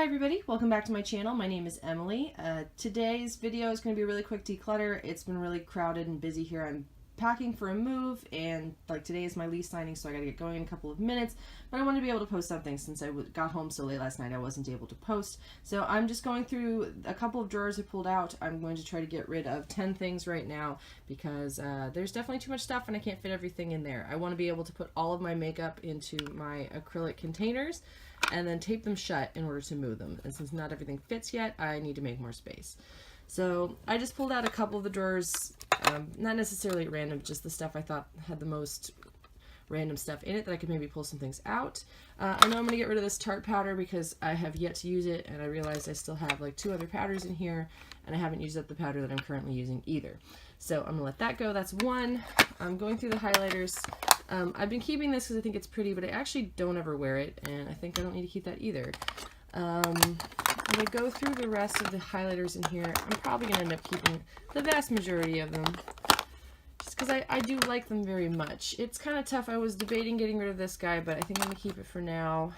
everybody, welcome back to my channel. My name is Emily. Today's video is going to be a really quick declutter. It's been really crowded and busy here. I'm packing for a move, and like today is my lease signing, so I got to get going in a couple of minutes, but I wanted to be able to post something since I got home so late last night. I wasn't able to post, so I'm just going through a couple of drawers I pulled out. I'm going to try to get rid of 10 things right now because there's definitely too much stuff and I can't fit everything in there. I want to be able to put all of my makeup into my acrylic containers and then tape them shut in order to move them. And since not everything fits yet, I need to make more space. So I just pulled out a couple of the drawers, not necessarily random, just the stuff I thought had the most random stuff in it that I could maybe pull some things out. I know I'm going to get rid of this Tarte powder because I have yet to use it, and I realized I still have like 2 other powders in here, and I haven't used up the powder that I'm currently using either. So I'm going to let that go. That's one. I'm going through the highlighters. I've been keeping this because I think it's pretty, but I actually don't ever wear it, and I think I don't need to keep that either. I'm going to go through the rest of the highlighters in here. I'm probably going to end up keeping the vast majority of them, just because I do like them very much. It's kind of tough. I was debating getting rid of this guy, but I think I'm going to keep it for now.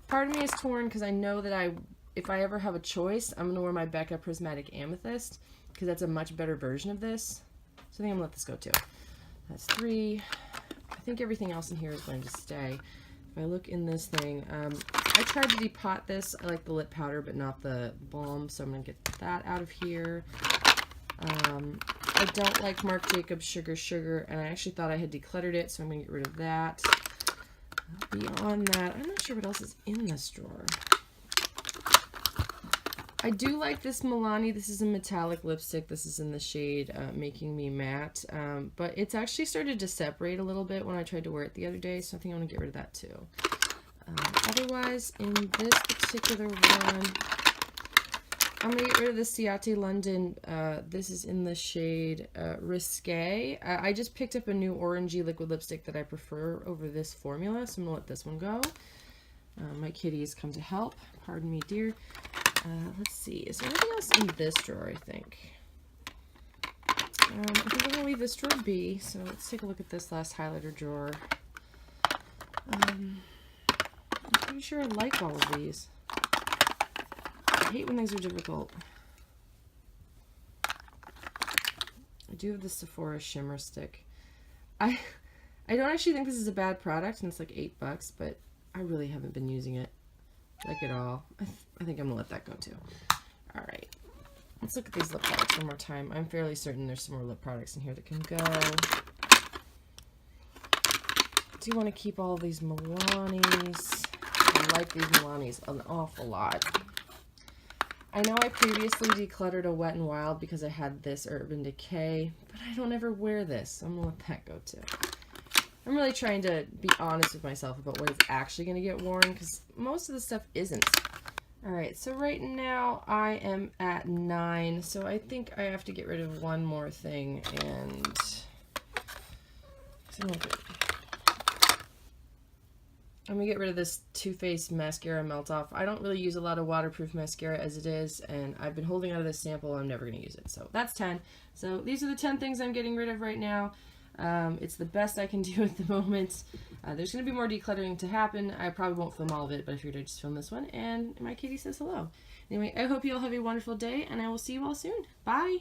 Part of me is torn because I know that if I ever have a choice, I'm going to wear my Becca Prismatic Amethyst, because that's a much better version of this. So I think I'm going to let this go too. That's 3. I think everything else in here is going to stay. If I look in this thing, I tried to depot this. I like the lip powder, but not the balm, so I'm going to get that out of here. I don't like Marc Jacobs Sugar, and I actually thought I had decluttered it, so I'm going to get rid of that. Beyond that, I'm not sure what else is in this drawer. I do like this Milani. This is a metallic lipstick. This is in the shade Making Me Matte, but it's actually started to separate a little bit when I tried to wear it the other day, so I think I'm going to get rid of that too. Otherwise, in this particular one, I'm going to get rid of the Ciate London. This is in the shade Risque. I just picked up a new orangey liquid lipstick that I prefer over this formula, so I'm going to let this one go. My kitties come to help. Pardon me, dear. Let's see. Is there anything else in this drawer, I think? I think I'm going to leave this drawer be, so let's take a look at this last highlighter drawer. I'm pretty sure I like all of these. I hate when things are difficult. I do have the Sephora Shimmer Stick. I don't actually think this is a bad product, and it's like $8, but I really haven't been using it like at all. I think I'm gonna let that go too. All right, let's look at these lip products one more time. I'm fairly certain there's some more lip products in here that can go. I do want to keep all these Milanis. I like these Milanis an awful lot. I know I previously decluttered a Wet n Wild because I had this Urban Decay, but I don't ever wear this, so I'm gonna let that go too. I'm really trying to be honest with myself about what is actually going to get worn, because most of the stuff isn't. Alright, so right now I am at 9, so I think I have to get rid of one more thing, and I'm going to get rid of this Too Faced Mascara Melt Off. I don't really use a lot of waterproof mascara as it is, and I've been holding out of this sample. I'm never going to use it, so that's 10. So these are the 10 things I'm getting rid of right now. It's the best I can do at the moment. There's going to be more decluttering to happen. I probably won't film all of it, but I figured I'd just film this one, and my kitty says hello. Anyway, I hope you all have a wonderful day, and I will see you all soon. Bye!